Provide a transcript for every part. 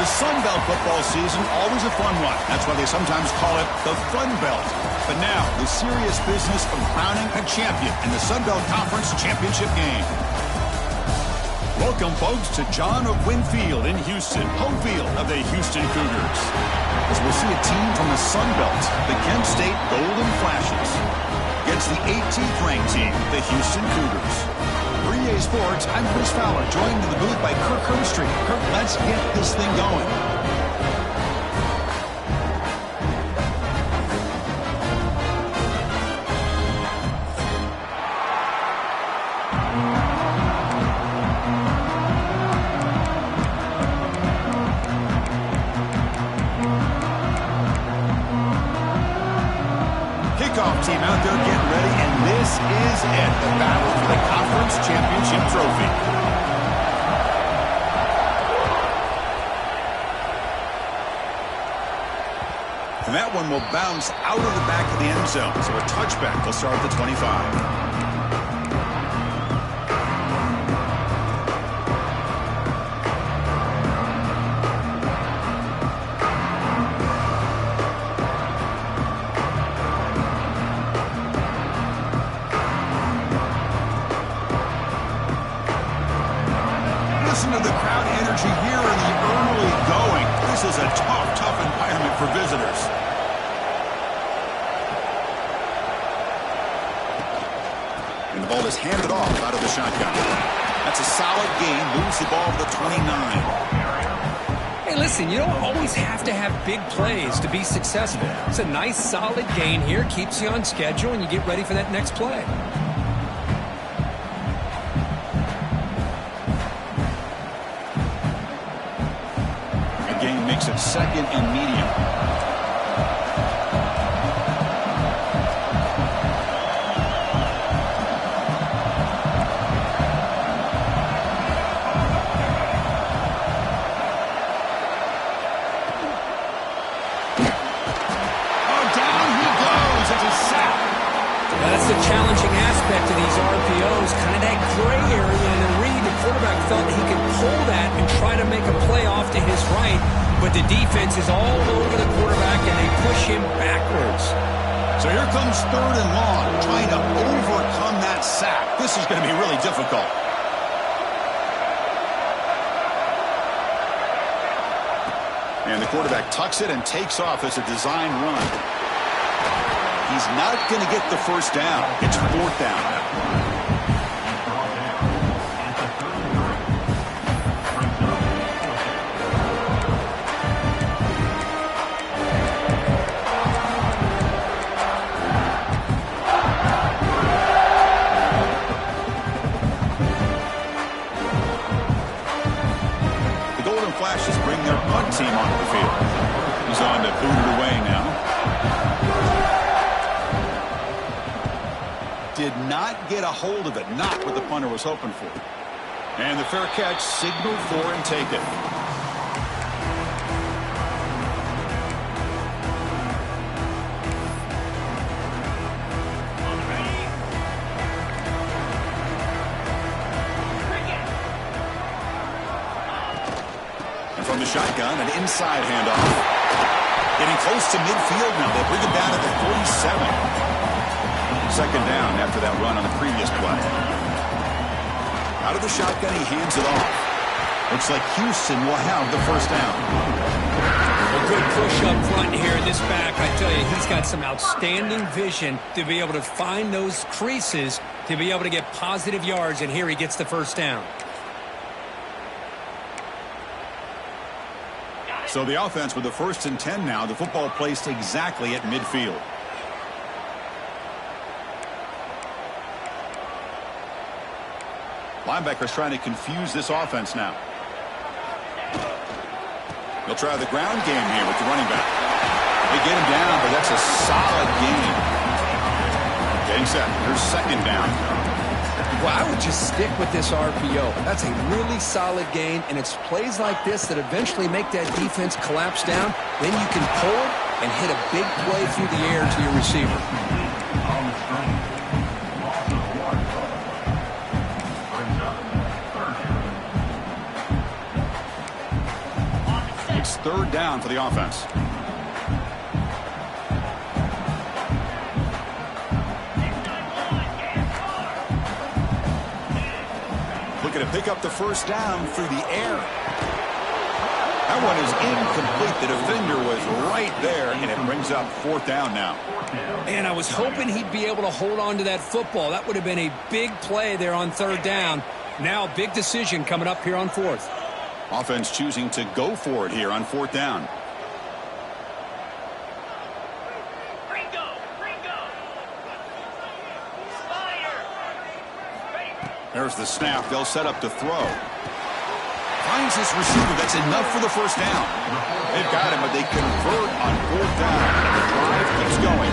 The Sun Belt football season, always a fun one. That's why they sometimes call it the Fun Belt. But now, the serious business of crowning a champion in the Sun Belt Conference Championship game. Welcome, folks, to John of Wynn Field in Houston, home field of the Houston Cougars. As we'll see a team from the Sun Belt, the Kent State Golden Flashes, against the 18th ranked team, the Houston Cougars. For EA Sports, I'm Chris Fowler, joined in the booth by Kirk Herbstreit. Kirk, let's get this thing going. Kickoff team out there getting ready, and this is it, the battle for the conference championship trophy. And that one will bounce out of the back of the end zone, so a touchback will start at the 25. Listen to the crowd energy here in the early going. This is a tough environment for visitors. And the ball is handed off out of the shotgun. That's a solid gain. Moves the ball to the 29. Hey, listen, you don't always have to have big plays to be successful. It's a nice, solid gain here. Keeps you on schedule, and you get ready for that next play. Gain makes it second and medium. Oh, down he goes. It's a sack. That's the challenging aspect of these RPOs, kind of that gray area in the read. The quarterback felt that he could pull that and try to make a play off to his right, but the defense is all over the quarterback, and they push him backwards. So here comes third and long, trying to overcome that sack. This is going to be really difficult. And the quarterback tucks it and takes off as a design run. He's not going to get the first down. It's fourth down. The Golden Flashes bring their punt team onto the field. He's on to boot it away now. Did not get a hold of it. Not what the punter was hoping for. And the fair catch signaled for and taken. And from the shotgun, an inside handoff. Getting close to midfield now. They bring it down to the 47. Second down after that run on the previous play. Out of the shotgun, he hands it off. Looks like Houston will have the first down. A good push up front here in this back. I tell you, he's got some outstanding vision to be able to find those creases, to be able to get positive yards, and here he gets the first down. So the offense with the 1st and 10 now. The football placed exactly at midfield. Linebackers trying to confuse this offense now. They'll try the ground game here with the running back. They get him down, but that's a solid gain. Getting set. Here's second down. Well, I would just stick with this RPO. That's a really solid gain, and it's plays like this that eventually make that defense collapse down. Then you can pull and hit a big play through the air to your receiver. It's third down for the offense. Looking to pick up the first down through the air. That one is incomplete. The defender was right there, and it brings up fourth down now. And I was hoping he'd be able to hold on to that football. That would have been a big play there on third down. Now a big decision coming up here on fourth. Offense choosing to go for it here on fourth down. There's the snap. They'll set up to throw. Finds this receiver. That's enough for the first down. They've got him, but they convert on fourth down. The drive keeps going.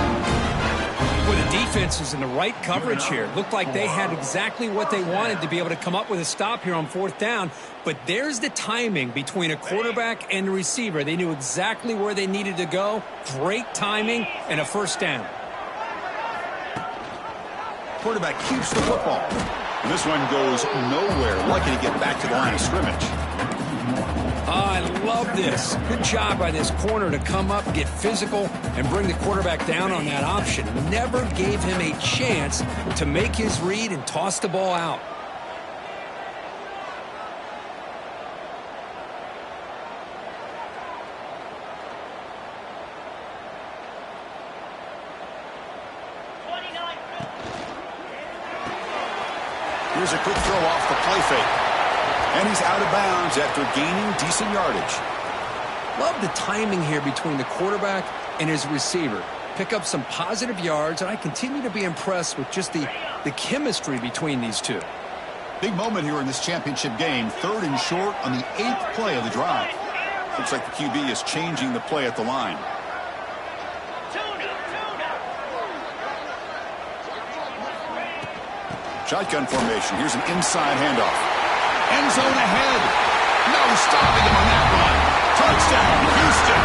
Well, the defense is in the right coverage here. Looked like they had exactly what they wanted to be able to come up with a stop here on fourth down. But there's the timing between a quarterback and the receiver. They knew exactly where they needed to go. Great timing and a first down. Quarterback keeps the football. And this one goes nowhere. Lucky to get back to the line of scrimmage. I love this. Good job by this corner to come up, get physical, and bring the quarterback down on that option. Never gave him a chance to make his read and toss the ball out. Here's a quick throw off the play fake. And he's out of bounds after gaining decent yardage. Love the timing here between the quarterback and his receiver. Pick up some positive yards, and I continue to be impressed with just the chemistry between these two. Big moment here in this championship game. Third and short on the 8th play of the drive. Looks like the QB is changing the play at the line. Shotgun formation. Here's an inside handoff. End zone ahead. No stopping him on that run. Touchdown, Houston.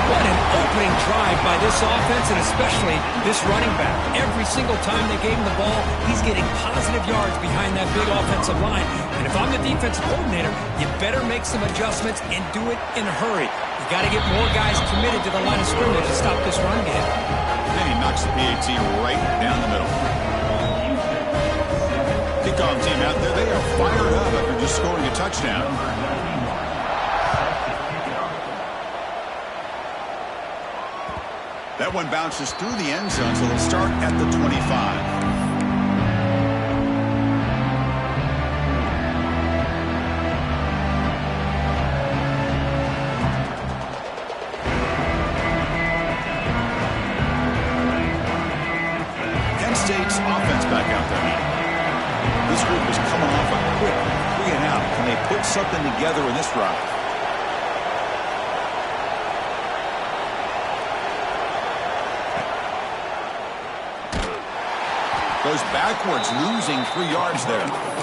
What an opening drive by this offense, and especially this running back. Every single time they gave him the ball, he's getting positive yards behind that big offensive line. And if I'm the defensive coordinator, you better make some adjustments and do it in a hurry. You got to get more guys committed to the line of scrimmage to stop this run game. And he knocks the PAT right down the middle. Kickoff team out there, they are fired up after just scoring a touchdown. That one bounces through the end zone, so they'll start at the 25. State's offense back out there. This group is coming off a quick 3 and out. Can they put something together in this drive? Goes backwards, losing 3 yards there.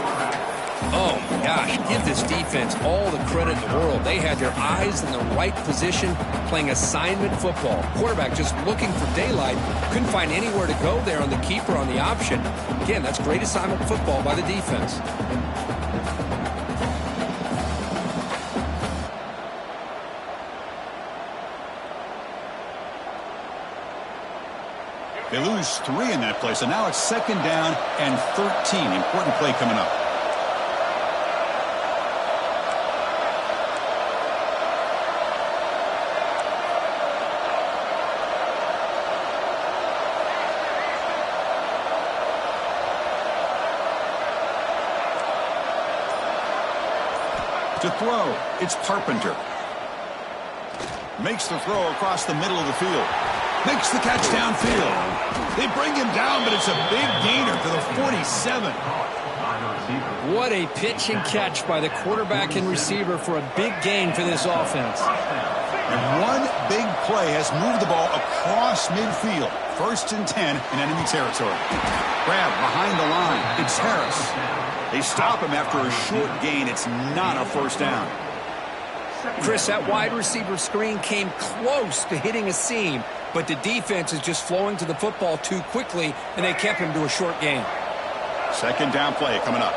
Oh, my gosh. Give this defense all the credit in the world. They had their eyes in the right position, playing assignment football. Quarterback just looking for daylight. Couldn't find anywhere to go there on the keeper on the option. Again, that's great assignment football by the defense. They lose 3 in that play, so now it's second down and 13. Important play coming up. To throw, it's Carpenter. Makes the throw across the middle of the field. Makes the catch downfield. They bring him down, but it's a big gainer to the 47. What a pitch and catch by the quarterback and receiver for a big gain for this offense. And one big play has moved the ball across midfield. First and 10 in enemy territory. Grab behind the line. It's Harris. They stop him after a short gain. It's not a first down. Chris, that wide receiver screen came close to hitting a seam, but the defense is just flowing to the football too quickly, and they kept him to a short gain. Second down play coming up.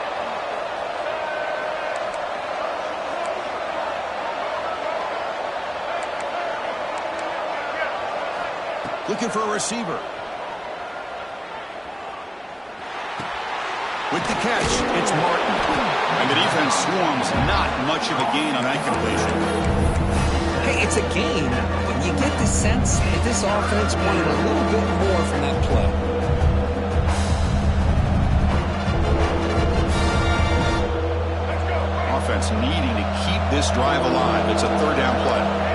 Looking for a receiver. With the catch, it's Martin. And the defense swarms. Not much of a gain on that completion. Hey, it's a gain, but you get the sense that this offense wanted a little bit more from that play. Offense needing to keep this drive alive. It's a third down play.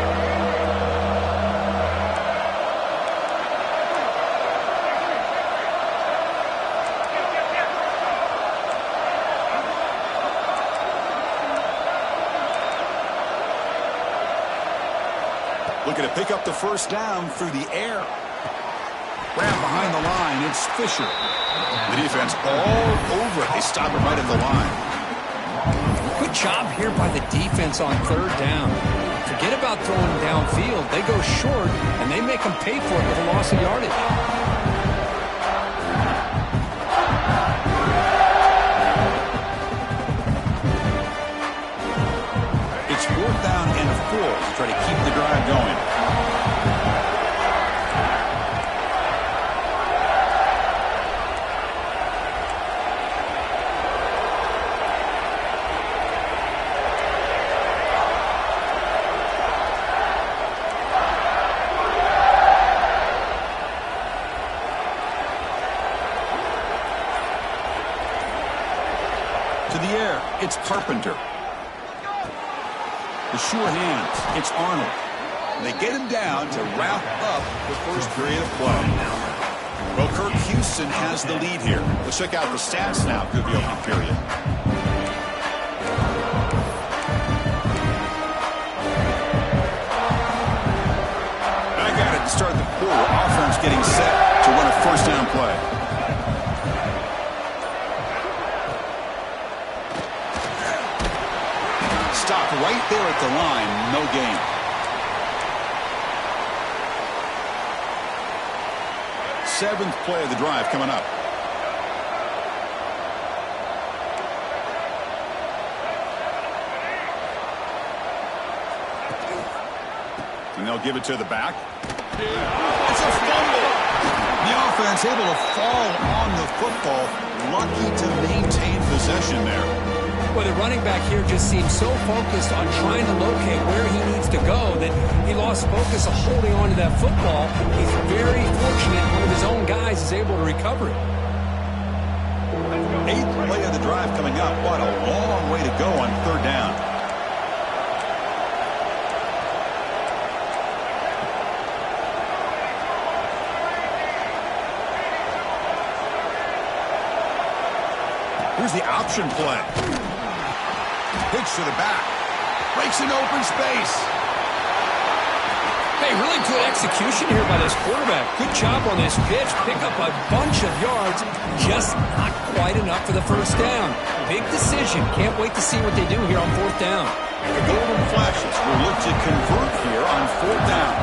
Looking to pick up the first down through the air. Grab behind the line. It's Fisher. The defense all over it. They stop it right at the line. Good job here by the defense on third down. Forget about throwing downfield. They go short, and they make them pay for it with a loss of yardage. It's fourth down and 4 to try to keep the drive going. To the air, it's Carpenter. The sure hands, it's Arnold. They get him down to wrap up the first period of play. Well, Kirk Houston has the lead here. Let's check out the stats now through the opening period. Back at it to start the quarter. Offense getting set to run a first down play. Stopped right there at the line. No gain. Seventh play of the drive coming up. And they'll give it to the back. It's a fumble. The offense able to fall on the football. Lucky to maintain possession there. Well, the running back here just seems so focused on trying to locate where he needs to go that he lost focus of holding on to that football. He's very fortunate one of his own guys is able to recover it. Eighth play of the drive coming up. What a long way to go on third down. Here's the option play. Pitch to the back. Breaks an open space. Hey, really good execution here by this quarterback. Good job on this pitch. Pick up a bunch of yards. Just not quite enough for the first down. Big decision. Can't wait to see what they do here on fourth down. The golden flashes will look to convert here on fourth down.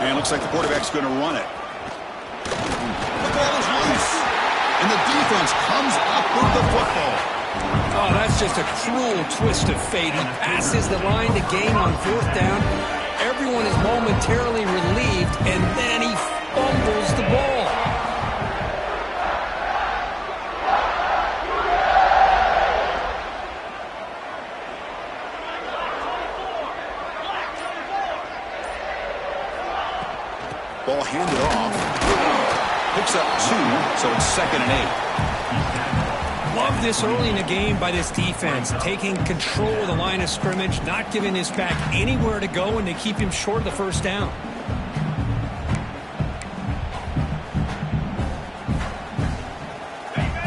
And looks like the quarterback's going to run it. The ball is loose. And the defense comes up with the football. Oh, that's just a cruel twist of fate. He passes the line to gain on fourth down. Everyone is momentarily relieved, and then he fumbles the ball. Ball handed off. Picks up 2, so it's 2nd and 8. Love this early in the game by this defense, taking control of the line of scrimmage, not giving his back anywhere to go, and to keep him short of the first down.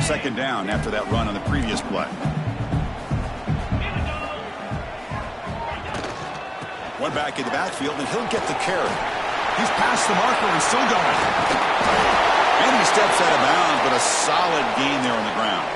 Second down after that run on the previous play. One back in the backfield, and he'll get the carry. He's past the marker and still going. And he steps out of bounds, but a solid gain there on the ground.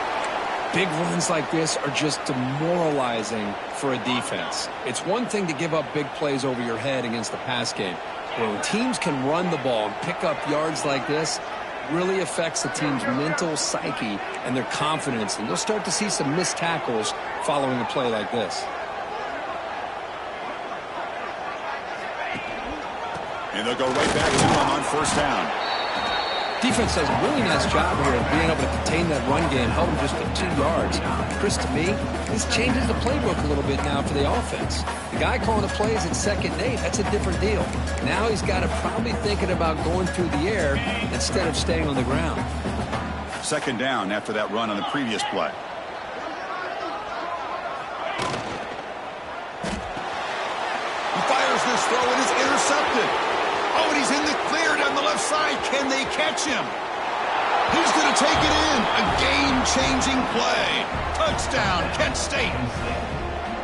Big runs like this are just demoralizing for a defense. It's one thing to give up big plays over your head against the pass game. But when teams can run the ball and pick up yards like this, it really affects the team's mental psyche and their confidence. And you'll start to see some missed tackles following a play like this. And they'll go right back to him on first down. Defense does a really nice job here of being able to contain that run game, held him just to 2 yards. Chris, to me, this changes the playbook a little bit now for the offense. The guy calling the plays at 2nd and 8, that's a different deal. Now he's got to probably thinking about going through the air instead of staying on the ground. 2nd down after that run on the previous play. He fires this throw and it's intercepted. Oh, and he's in the clear down the left side. Can they catch him? He's going to take it in. A game-changing play. Touchdown, Kent State.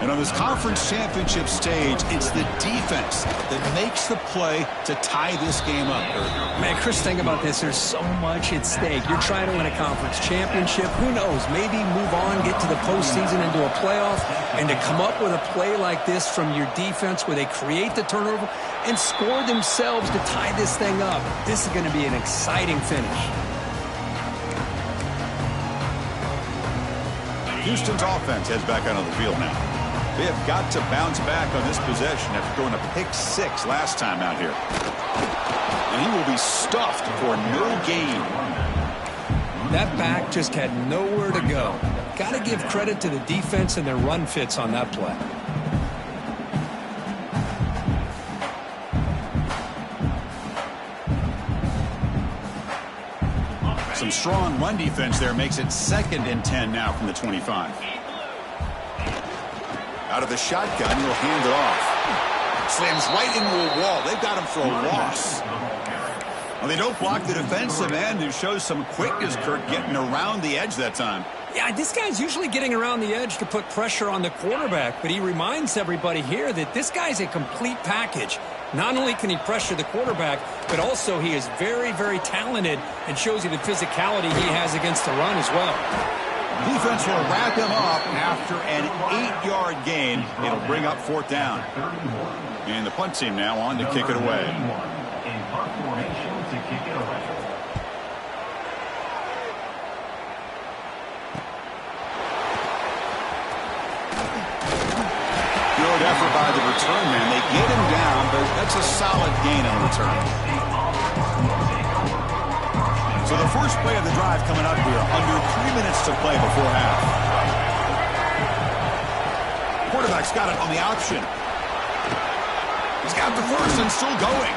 And on this conference championship stage, it's the defense that makes the play to tie this game up. Man, Chris, think about this. There's so much at stake. You're trying to win a conference championship. Who knows? Maybe move on, get to the postseason, into a playoff. And to come up with a play like this from your defense where they create the turnover and score themselves to tie this thing up, this is going to be an exciting finish. Houston's offense heads back out on the field now. They have got to bounce back on this possession after throwing a pick-6 last time out here. And he will be stuffed for no gain. That back just had nowhere to go. Got to give credit to the defense and their run fits on that play. Some strong run defense there makes it 2nd and 10 now from the 25. Out of the shotgun, he'll hand it off. Slams right into a wall. They've got him for a loss. Well, they don't block the defensive end, who shows some quickness, Kirk, getting around the edge that time. Yeah, this guy's usually getting around the edge to put pressure on the quarterback, but he reminds everybody here that this guy's a complete package. Not only can he pressure the quarterback, but also he is very, very talented and shows you the physicality he has against the run as well. Defense will wrap him up after an 8-yard gain. It'll bring up 4th down. And the punt team now on to kick it away. Good effort by the return man. They get him down, but that's a solid gain on the return. So the first play of the drive coming up here, under 3 minutes to play before half. Quarterback's got it on the option. He's got the first and still going.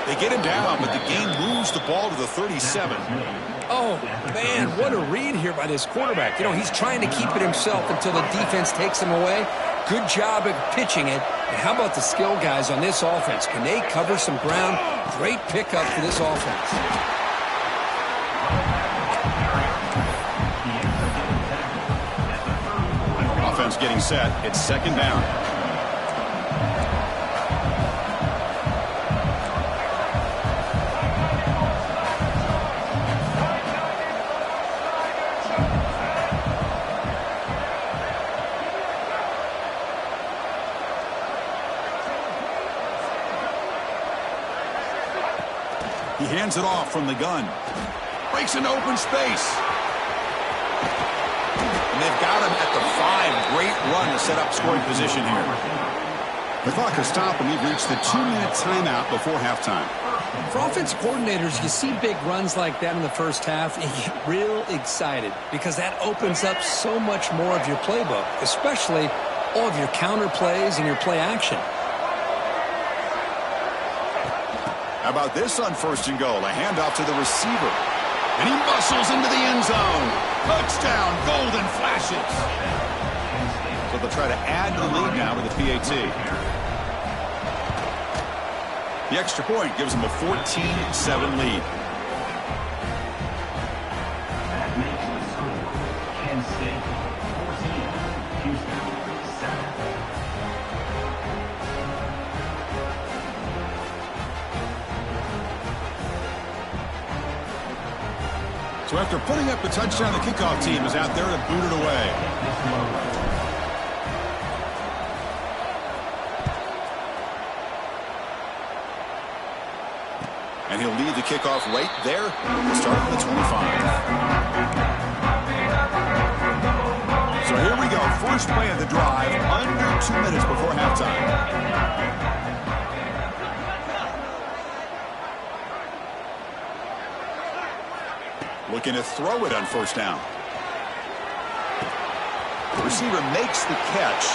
They get him down, but the game moves the ball to the 37. Oh, man, what a read here by this quarterback. You know, he's trying to keep it himself until the defense takes him away. Good job at pitching it. And how about the skill guys on this offense? Can they cover some ground? Great pickup for this offense. Offense getting set. It's 2nd down. He hands it off from the gun. Breaks into open space. And they've got him at the 5. Great run to set up scoring position here. The clock has stopped, and we've reached the 2-minute timeout before halftime. For offensive coordinators, you see big runs like that in the first half, and you get real excited because that opens up so much more of your playbook, especially all of your counter plays and your play action. How about this on 1st and goal? A handoff to the receiver. And he muscles into the end zone. Touchdown, golden flashes. So they'll try to add the lead now with a PAT. The extra point gives them a 14-7 lead. That makes the score Kent State 14, Houston 7. So after putting up the touchdown, the kickoff team is out there to boot it away. And he'll lead the kickoff right there, starting at the 25. So here we go, first play of the drive, under 2 minutes before halftime. Looking to throw it on first down. The receiver makes the catch.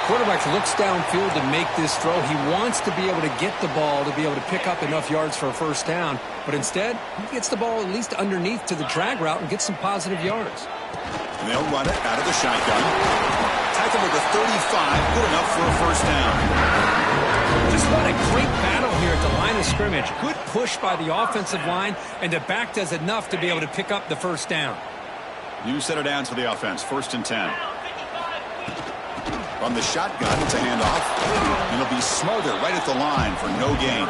Quarterback looks downfield to make this throw. He wants to be able to get the ball to be able to pick up enough yards for a first down. But instead, he gets the ball at least underneath to the drag route and gets some positive yards. And they'll run it out of the shotgun. Tackle at the 35, good enough for a first down. Just what a great battle here at the line of scrimmage. Good push by the offensive line, and the back does enough to be able to pick up the first down. New set of downs for the offense, 1st and 10. From the shotgun, it's a handoff. And it'll be Smother right at the line for no gain.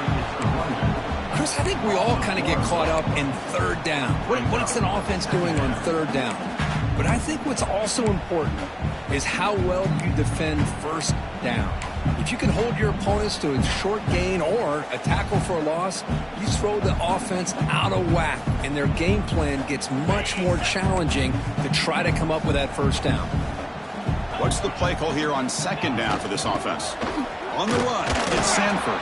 Chris, I think we all kind of get caught up in third down. What's an offense doing on third down? But I think what's also important is how well you defend first down. If you can hold your opponents to a short gain or a tackle for a loss, you throw the offense out of whack, and their game plan gets much more challenging to try to come up with that first down. What's the play call here on 2nd down for this offense? On the run, it's Sanford.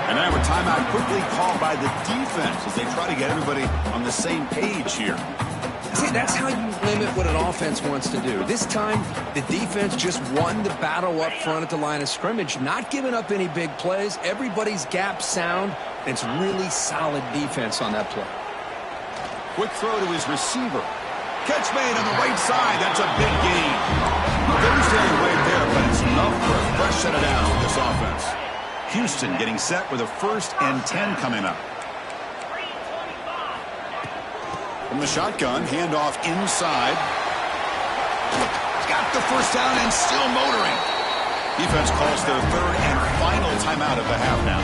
And now a timeout quickly called by the defense as they try to get everybody on the same page here. See, that's how you limit what an offense wants to do. This time, the defense just won the battle up front at the line of scrimmage, not giving up any big plays. Everybody's gap sound, and it's really solid defense on that play. Quick throw to his receiver. Catch made on the right side. That's a big gain. Thursday right there, but it's enough for a fresh set of downs with this offense. Houston getting set with a 1st and 10 coming up. From the shotgun, handoff inside. Got the first down and still motoring. Defense calls their 3rd and final timeout of the half now.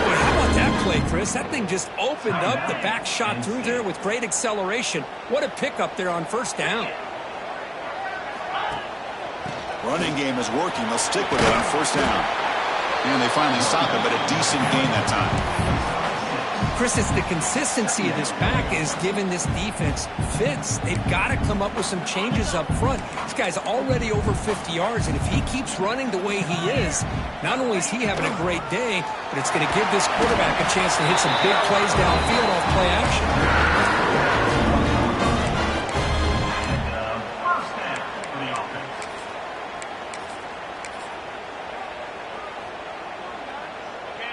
Boy, how about that play, Chris? That thing just opened up. The back shot through there with great acceleration. What a pickup there on first down. Running game is working. They'll stick with it on first down. And they finally stop it, but a decent gain that time. Chris, it's the consistency of this back is giving this defense fits. They've got to come up with some changes up front. This guy's already over 50 yards, and if he keeps running the way he is, not only is he having a great day, but it's going to give this quarterback a chance to hit some big plays downfield off play action.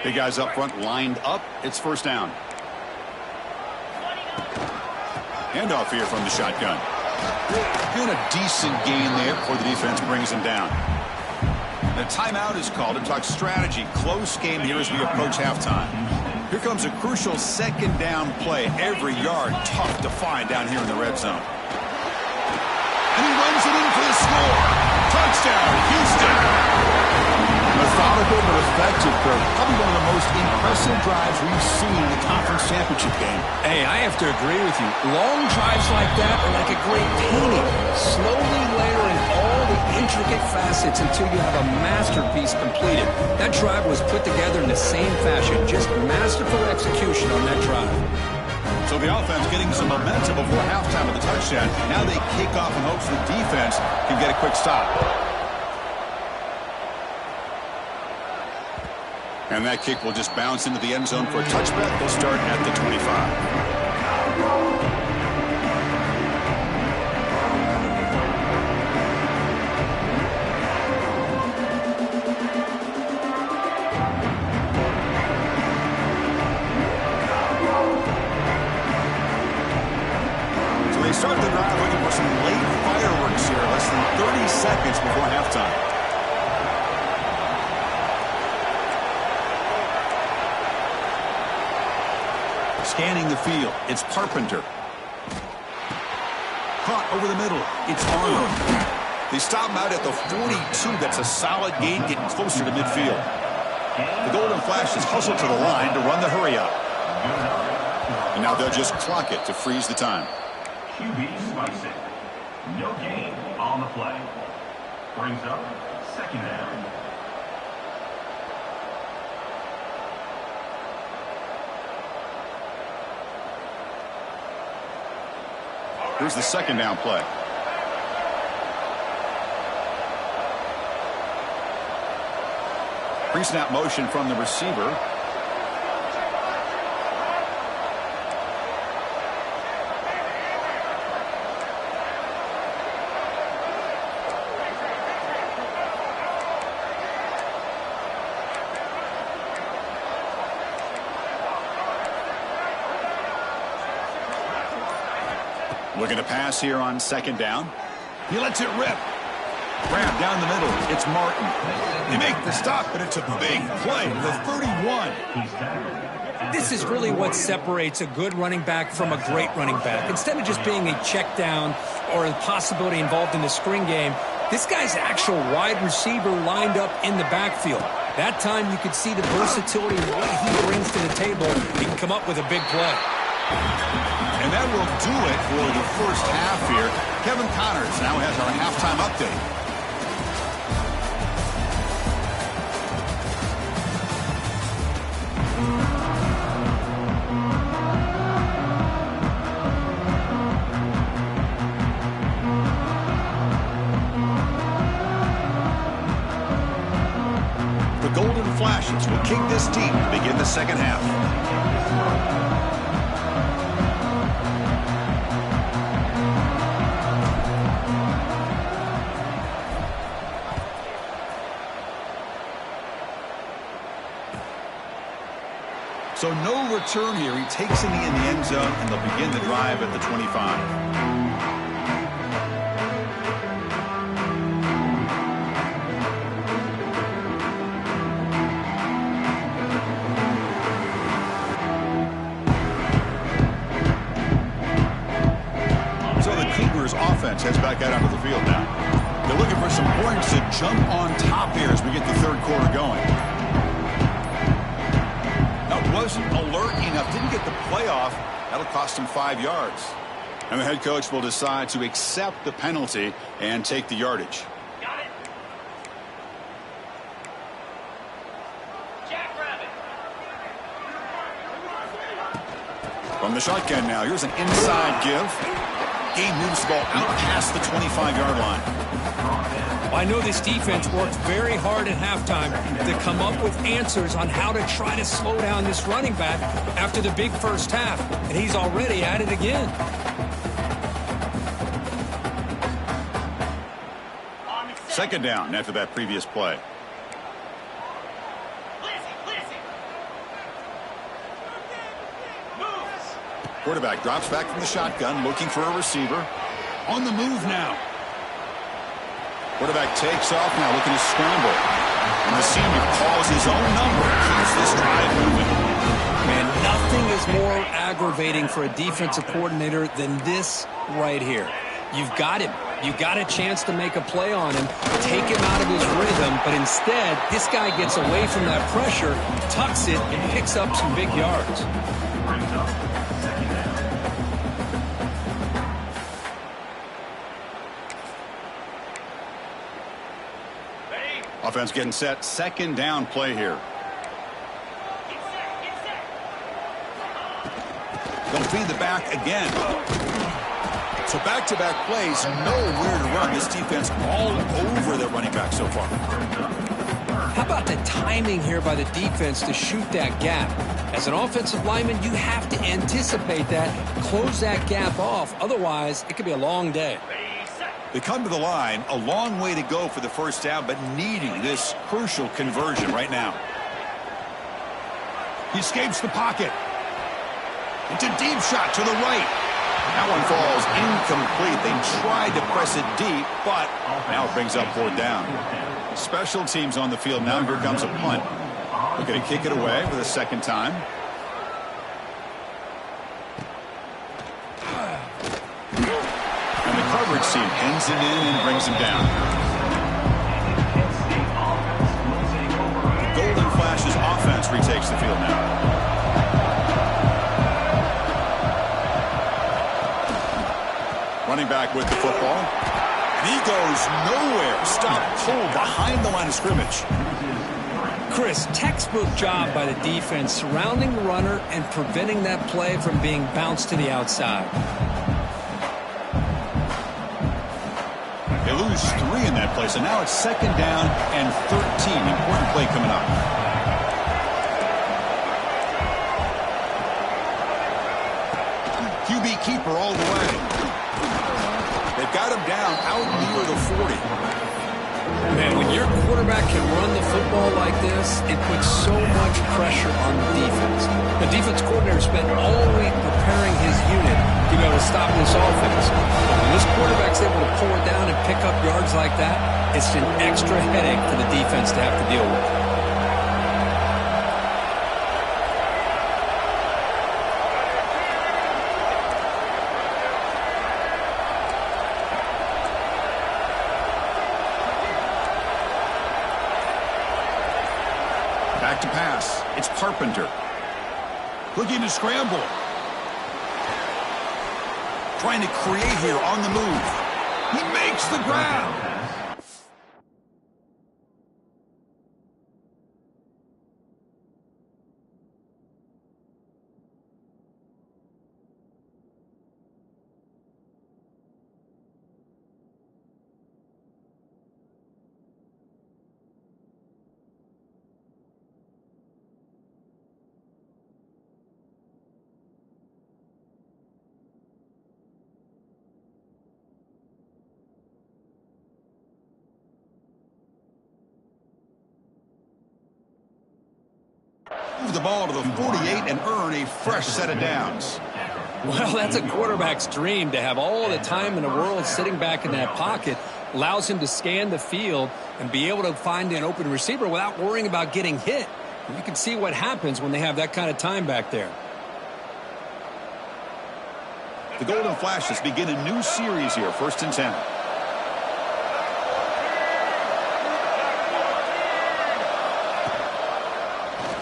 Big guys up front lined up. It's first down. Handoff here from the shotgun. And a decent gain there before the defense brings him down. The timeout is called to talk strategy. Close game here as we approach halftime. Here comes a crucial 2nd down play. Every yard tough to find down here in the red zone. And he runs it in for the score. Touchdown, Houston. Methodical but effective, Kirk. Probably one of the most impressive drives we've seen in the conference championship game. Hey, I have to agree with you. Long drives like that are like a great painting. Slowly layering all the intricate facets until you have a masterpiece completed. That drive was put together in the same fashion. Just masterful execution on that drive. So the offense getting some momentum before halftime of the touchdown. Now they kick off in hopes the defense can get a quick stop. And that kick will just bounce into the end zone for a touchback. They'll start at the 25. So they start the drive looking for some late fireworks here. Less than 30 seconds before halftime. Scanning the field, it's Carpenter. Caught over the middle, it's Arnold. They stop him out at the 42. That's a solid gain, getting closer to midfield. The Golden Flashes hustle to the line to run the hurry up. And now they'll just clock it to freeze the time. QB spicing. No gain on the play. Brings up 2nd down. Here's the 2nd down play. Pre-snap motion from the receiver. Looking to pass here on second down. He lets it rip. Grab down the middle. It's Martin. They make the stop, but it's a big play. The 31. This is really what separates a good running back from a great running back. Instead of just being a check down or a possibility involved in the screen game, this guy's actual wide receiver lined up in the backfield. That time you could see the versatility of what he brings to the table. He can come up with a big play. And that will do it for the first half here. Kevin Connors now has our halftime update. Flashes will kick this deep to begin the second half. So no return here. He takes it in the end zone, and they'll begin the drive at the 25. Offense heads back out onto the field now. They're looking for some points to jump on top here as we get the third quarter going. Now, wasn't alert enough, didn't get the playoff. That'll cost him 5 yards. And the head coach will decide to accept the penalty and take the yardage. Got it. Jackrabbit. From the shotgun now, here's an inside give. Game moves the ball out past the 25-yard line. I know this defense worked very hard at halftime to come up with answers on how to try to slow down this running back after the big first half, and he's already at it again. Second down after that previous play. Quarterback drops back from the shotgun, looking for a receiver. On the move now. Quarterback takes off now, looking to scramble. And the senior calls his own number. Keeps this drive moving. Man, nothing is more aggravating for a defensive coordinator than this right here. You've got him. You've got a chance to make a play on him, take him out of his rhythm, but instead, this guy gets away from that pressure, tucks it, and picks up some big yards. Offense getting set. Second down play here. They'll feed the back again. So back-to-back plays, nowhere to run. This defense all over the running back so far. How about the timing here by the defense to shoot that gap? As an offensive lineman, you have to anticipate that, close that gap off. Otherwise, it could be a long day. They come to the line, a long way to go for the first down, but needing this crucial conversion right now. He escapes the pocket. It's a deep shot to the right. That one falls incomplete. They tried to press it deep, but now it brings up fourth down. Special teams on the field now. Here comes a punt. Looking to kick it away for the second time. And the coverage team pins it in and brings him down. The Golden Flashes offense retakes the field now. Running back with the football. And he goes nowhere. Stop pulled behind the line of scrimmage. Chris, textbook job by the defense surrounding the runner and preventing that play from being bounced to the outside. They lose 3 in that play, so now it's second down and 13. Important play coming up. QB keeper all the way. They've got him down out near the 40. Man, when Your quarterback can run the football like this. It puts so much pressure on the defense. The defense coordinator spent all week preparing his unit to be able to stop this offense. But when this quarterback's able to pull it down and pick up yards like that, it's an extra headache for the defense to have to deal with. Back to pass. It's Carpenter. Looking to scramble. Trying to create here on the move. He makes the grab. Move the ball to the 48 and earn a fresh set of downs. Well, that's a quarterback's dream to have all the time in the world sitting back in that pocket. Allows him to scan the field and be able to find an open receiver without worrying about getting hit. And you can see what happens when they have that kind of time back there. The Golden Flashes begin a new series here, 1st and 10.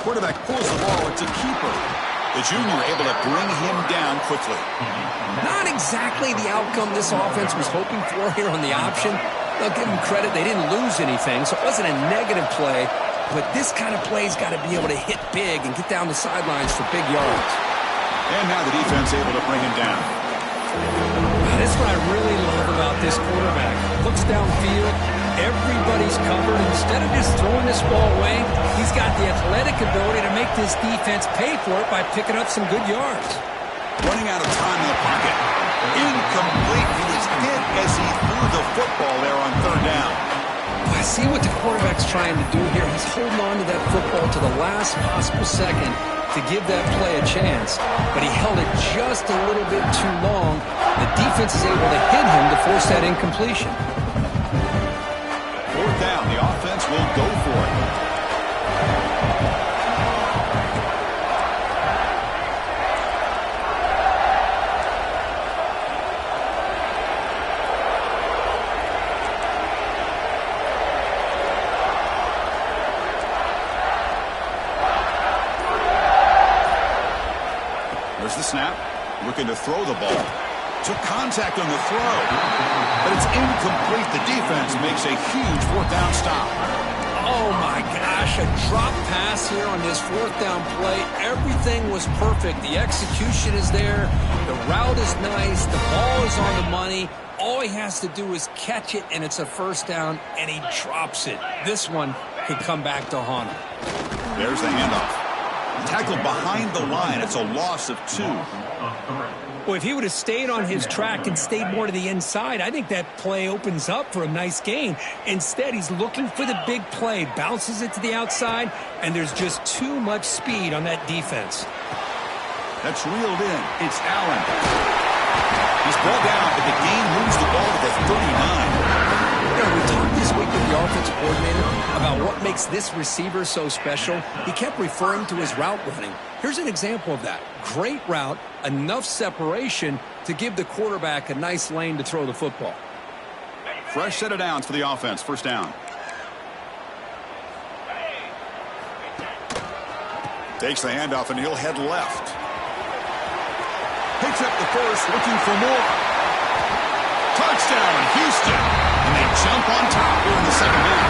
Quarterback pulls the ball. It's a keeper. The junior able to bring him down quickly. Not exactly the outcome this offense was hoping for here on the option. They'll give them credit. They didn't lose anything, so it wasn't a negative play. But this kind of play's got to be able to hit big and get down the sidelines for big yards. And now the defense able to bring him down. That's what I really love about this quarterback. Looks downfield. Everybody's covered. Instead of just throwing this ball away, he's got the athletic ability to make this defense pay for it by picking up some good yards. Running out of time in the pocket. Incomplete. He was hit as he threw the football there on 3rd down. I see what the quarterback's trying to do here. He's holding on to that football to the last possible second to give that play a chance. But he held it just a little bit too long. The defense is able to hit him to force that incompletion. 4th down. The offense will go for it. There's the snap. Looking to throw the ball. Took contact on the throw. But it's incomplete. The defense makes a huge 4th down stop. Oh, my gosh. A drop pass here on this 4th down play. Everything was perfect. The execution is there. The route is nice. The ball is on the money. All he has to do is catch it, and it's a 1st down, and he drops it. This one could come back to haunt him. There's the handoff. Tackled behind the line. It's a loss of 2. Well, if he would have stayed on his track and stayed more to the inside, I think that play opens up for a nice gain. Instead, he's looking for the big play, bounces it to the outside, and there's just too much speed on that defense. That's reeled in. It's Allen. He's brought down, but the gain moves the ball to the 39. We talked this week with the offensive coordinator about what makes this receiver so special. He kept referring to his route running. Here's an example of that. Great route, enough separation to give the quarterback a nice lane to throw the football. Fresh set of downs for the offense. 1st down. Takes the handoff, and he'll head left. Picks up the first, looking for more. Touchdown, Houston. And they jump on top here in the 2nd half.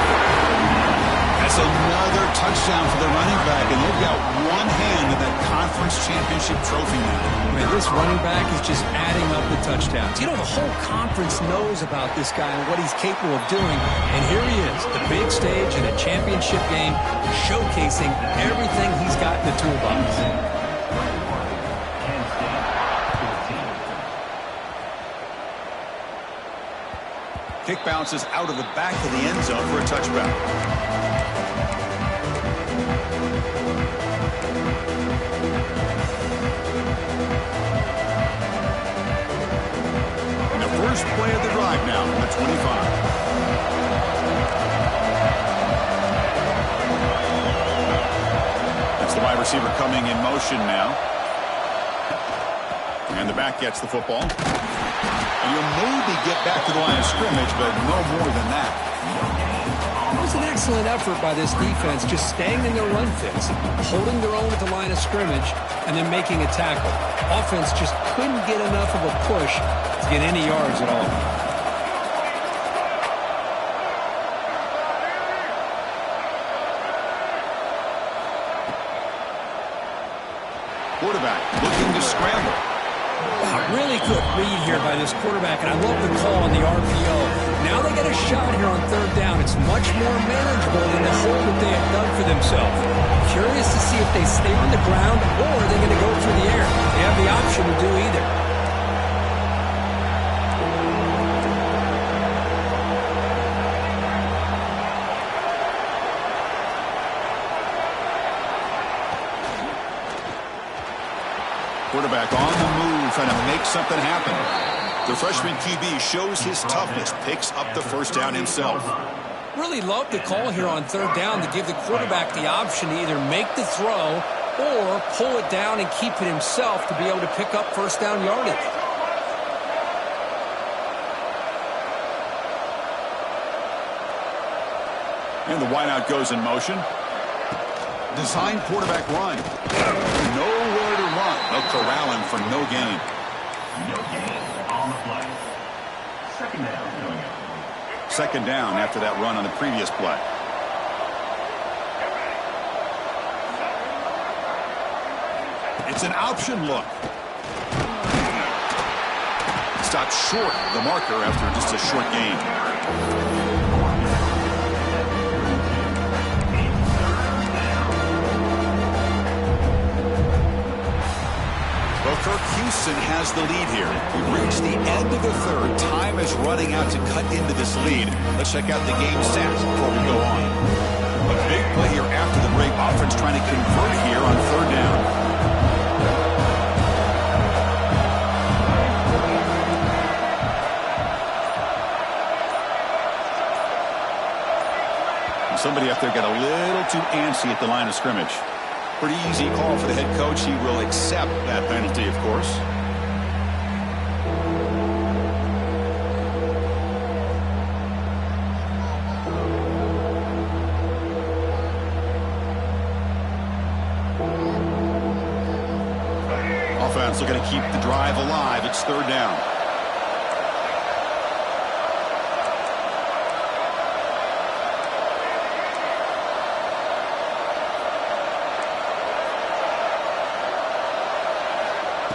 That's another touchdown for the running back, and they've got one hand in that conference championship trophy now. Man, this running back is just adding up the touchdowns. You know, the whole conference knows about this guy and what he's capable of doing. And here he is, the big stage in a championship game, showcasing everything he's got in the toolbox. Kick bounces out of the back of the end zone for a touchback. And the first play of the drive now from the 25. That's the wide receiver coming in motion now. And the back gets the football. And you'll maybe get back to the line of scrimmage, but no more than that. It was an excellent effort by this defense, just staying in their run fits, holding their own at the line of scrimmage, and then making a tackle. Offense just couldn't get enough of a push to get any yards at all. Quarterback looking to scramble. Wow, really good read here by this quarterback, and I love the call on the RPO. Now they get a shot here on third down. It's much more manageable than the hole that they have dug for themselves. Curious to see if they stay on the ground or are they going to go through the air. They have the option to do either. Quarterback on the move, trying to make something happen. The freshman QB shows his toughness, picks up the first down himself. Really love the call here on third down to give the quarterback the option to either make the throw or pull it down and keep it himself to be able to pick up first down yardage. And the wideout goes in motion. Design quarterback run. Nowhere to run. They'll corral him for no gain. No gain on the play. Second down coming up. Second down after that run on the previous play. It's an option look. Stopped short of the marker after just a short gain. Kirk Houston has the lead here. We've reached the end of the third. Time is running out to cut into this lead. Let's check out the game stats before we go on. A big play here after the break. Offense trying to convert here on third down. And somebody up there got a little too antsy at the line of scrimmage. Pretty easy call for the head coach. He will accept that penalty, of course. Offense looking to keep the drive alive. It's third down.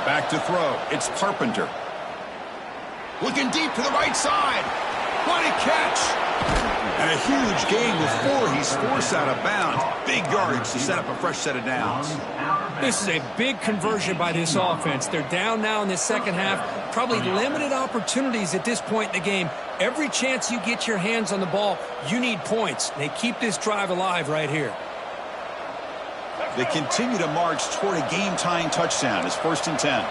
Back to throw. It's Carpenter. Looking deep to the right side. What a catch. And a huge gain before he's forced out of bounds. Big yardage to set up a fresh set of downs. This is a big conversion by this offense. They're down now in the second half. Probably limited opportunities at this point in the game. Every chance you get your hands on the ball, you need points. They keep this drive alive right here. They continue to march toward a game-tying touchdown. It's 1st and 10.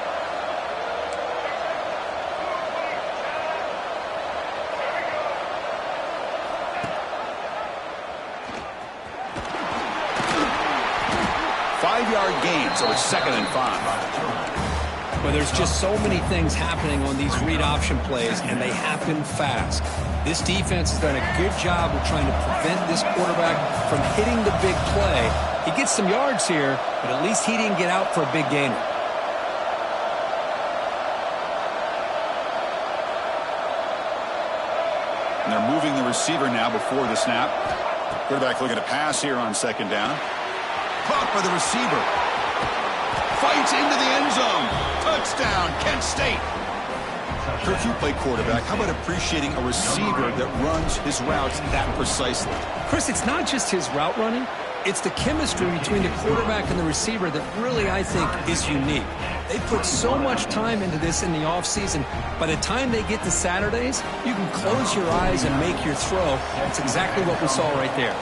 Five-yard gain, so it's 2nd and 5. Well, there's just so many things happening on these read option plays, and they happen fast. This defense has done a good job of trying to prevent this quarterback from hitting the big play. He gets some yards here, but at least he didn't get out for a big gainer. And they're moving the receiver now before the snap. Quarterback looking to pass here on 2nd down. Caught by the receiver. Fights into the end zone. Touchdown, Kent State. If you play quarterback, how about appreciating a receiver that runs his routes that precisely? Chris, it's not just his route running. It's the chemistry between the quarterback and the receiver that really, I think, is unique. They put so much time into this in the offseason. By the time they get to Saturdays, you can close your eyes and make your throw. That's exactly what we saw right there.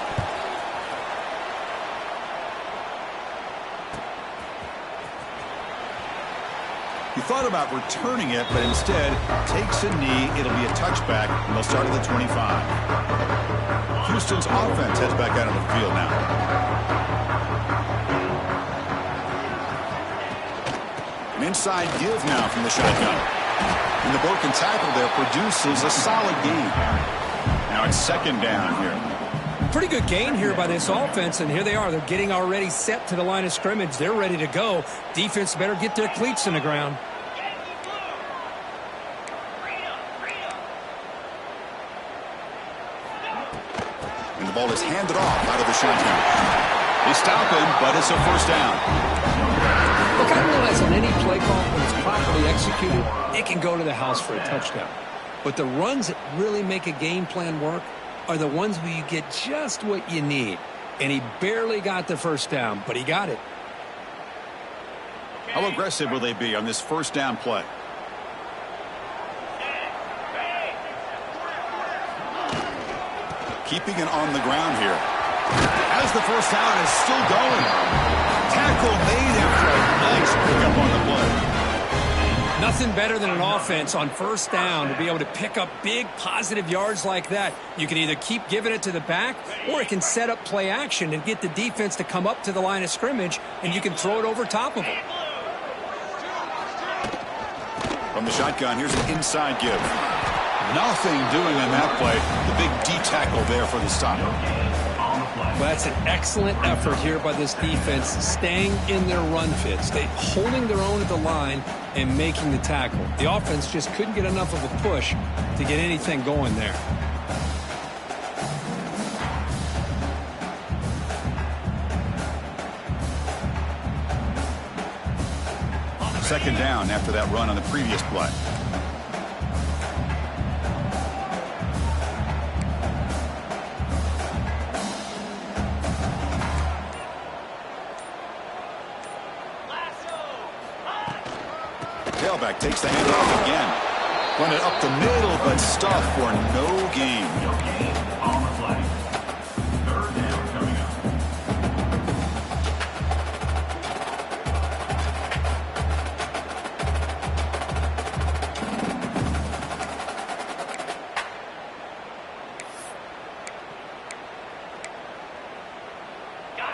He thought about returning it, but instead takes a knee. It'll be a touchback, and they'll start at the 25. Houston's offense heads back out on the field now. An inside give now from the shotgun. And the broken tackle there produces a solid gain. Now it's second down here. Pretty good gain here by this offense, and here they are. They're getting already set to the line of scrimmage. They're ready to go. Defense better get their cleats in the ground. And the ball is handed off out of the shotgun. They stop him, but it's a first down. Look, I realize on any play call, when it's properly executed, it can go to the house for a touchdown. But the runs that really make a game plan work are the ones where you get just what you need. And he barely got the first down, but he got it. How aggressive will they be on this first down play? Keeping it on the ground here. As the first down is still going. Tackle made after a nice pickup on the play. Nothing better than an offense on first down to be able to pick up big positive yards like that. You can either keep giving it to the back, or it can set up play action and get the defense to come up to the line of scrimmage, and you can throw it over top of them. From the shotgun, here's an inside give. Nothing doing on that play. The big D tackle there for the stop. Well, that's an excellent effort here by this defense, staying in their run fits, holding their own at the line and making the tackle. The offense just couldn't get enough of a push to get anything going there. Second down after that run on the previous play. Tailback takes the handoff again. Run it up the middle, but stuff for no gain. No gain on the play. Third down coming up.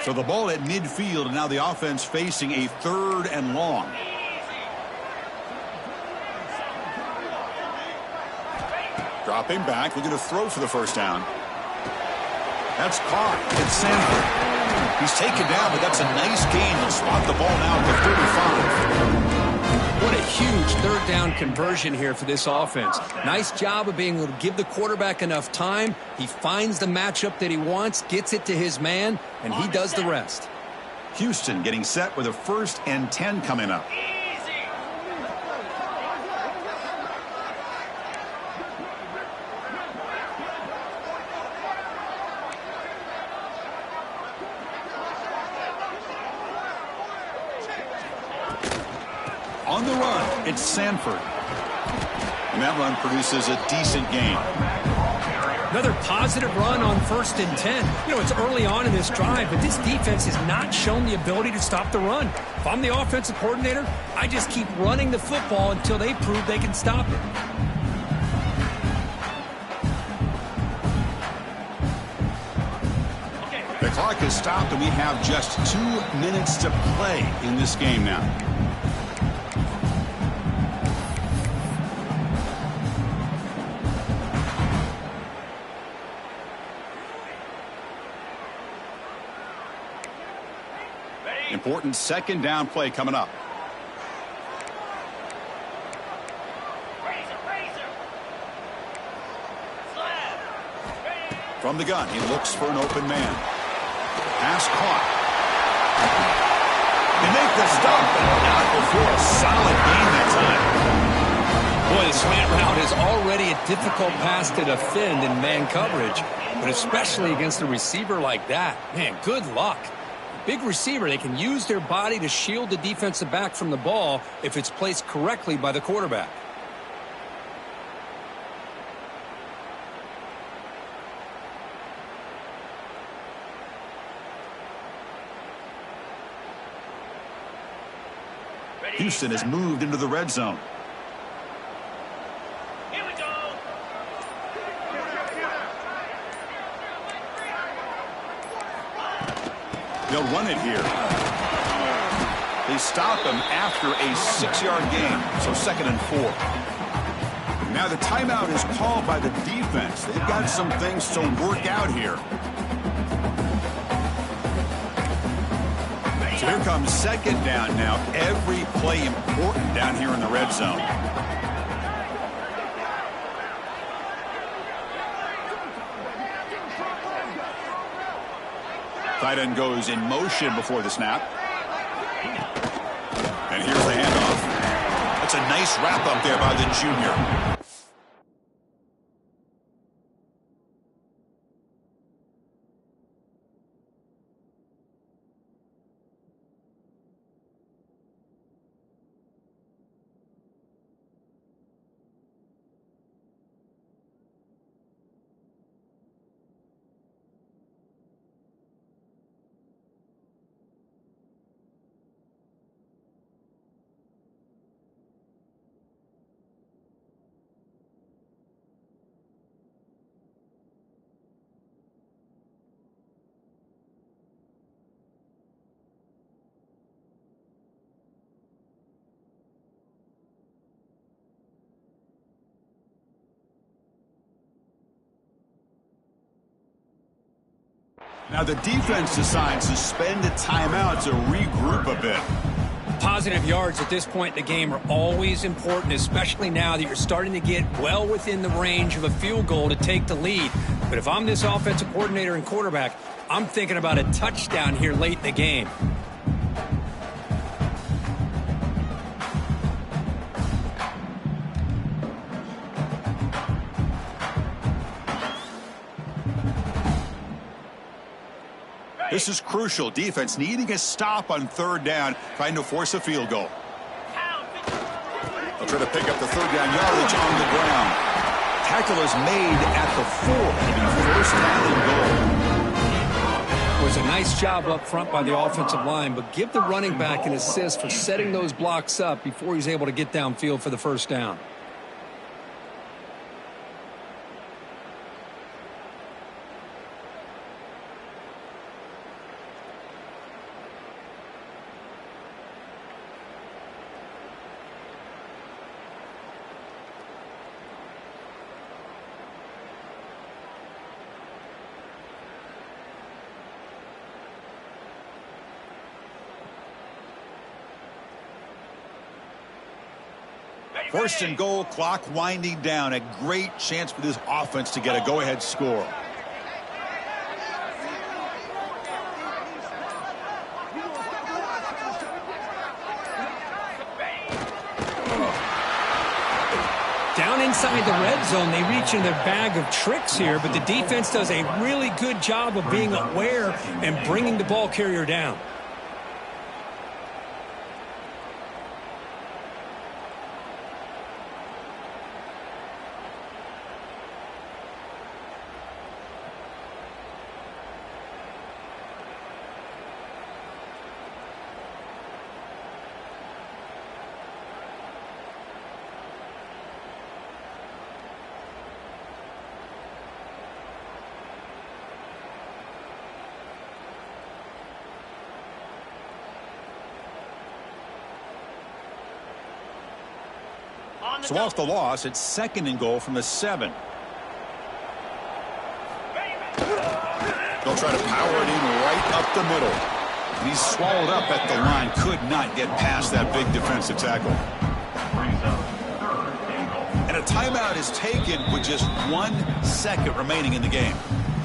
So the ball at midfield, and now the offense facing a third and long. Dropping back, looking to throw for the first down. That's caught. It's Sanford. He's taken down, but that's a nice gain. He'll spot the ball now at the 35. What a huge third down conversion here for this offense. Nice job of being able to give the quarterback enough time. He finds the matchup that he wants, gets it to his man, and he does the rest. Houston getting set with a 1st and 10 coming up. On the run, it's Sanford. And that run produces a decent gain. Another positive run on 1st and 10. You know, it's early on in this drive, but this defense has not shown the ability to stop the run. If I'm the offensive coordinator, I just keep running the football until they prove they can stop it. The clock is stopped, and we have just 2 minutes to play in this game now. Important second down play coming up. From the gun, he looks for an open man. Pass caught. They make the stop, but not before a solid gain that time. Boy, the slant route is already a difficult pass to defend in man coverage. but especially against a receiver like that. Man, good luck. Big receiver, they can use their body to shield the defensive back from the ball if it's placed correctly by the quarterback. Houston has moved into the red zone. Here we go. They'll run it here. They stop him after a 6-yard gain, so 2nd and 4. Now the timeout is called by the defense. They've got some things to work out here. So here comes 2nd down now. Every play important down here in the red zone. Tight end goes in motion before the snap. And here's the handoff. That's a nice wrap up there by the junior. Now the defense decides to spend a timeout to regroup a bit. Positive yards at this point in the game are always important, especially now that you're starting to get well within the range of a field goal to take the lead. But if I'm this offensive coordinator and quarterback, I'm thinking about a touchdown here late in the game. This is crucial. Defense needing a stop on 3rd down, trying to force a field goal. They'll try to pick up the 3rd down yardage on the ground. Tackle is made at the 4. It'll be 1st down and goal. It was a nice job up front by the offensive line, but give the running back an assist for setting those blocks up before he's able to get downfield for the 1st down. First and goal, clock winding down. A great chance for this offense to get a go-ahead score. Down inside the red zone, they reach in their bag of tricks here, but the defense does a really good job of being aware and bringing the ball carrier down. So off the loss, it's 2nd and goal from the 7. They'll try to power it in right up the middle. And he's swallowed up at the line. Could not get past that big defensive tackle. And a timeout is taken with just 1 second remaining in the game.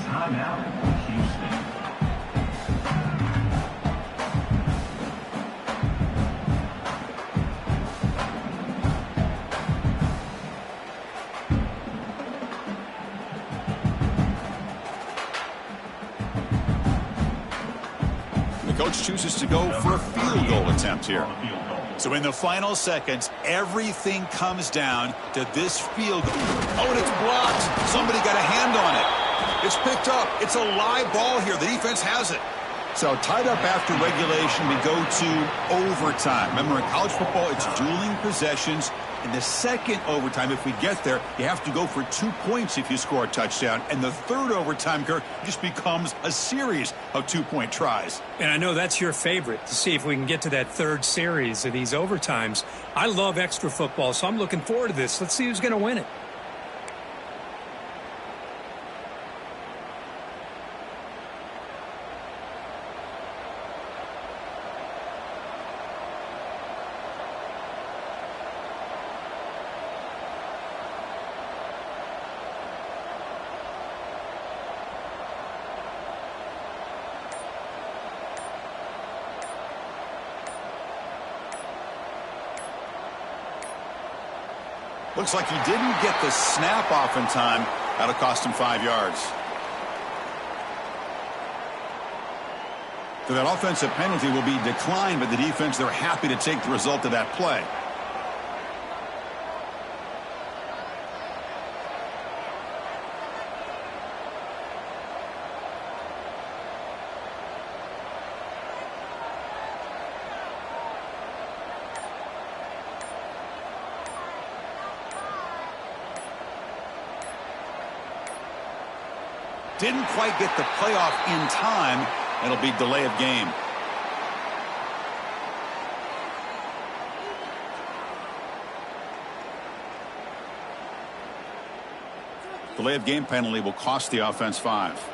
Timeout, Houston. coach chooses to go for a field goal attempt here. On the field goal. So in the final seconds, everything comes down to this field goal. Oh, and it's blocked. Somebody got a hand on it. It's picked up. It's a live ball here. The defense has it. So tied up after regulation, we go to overtime. Remember, in college football, it's dueling possessions. In the second overtime, if we get there, you have to go for 2 points if you score a touchdown. And the third overtime, Kirk, just becomes a series of 2-point tries. And I know that's your favorite, to see if we can get to that third series of these overtimes. I love extra football, so I'm looking forward to this. Let's see who's going to win it. Looks like he didn't get the snap off in time. That'll cost him 5 yards. So that offensive penalty will be declined by the defense. They're happy to take the result of that play. Didn't quite get the playoff in time. It'll be delay of game. Delay of game penalty will cost the offense 5.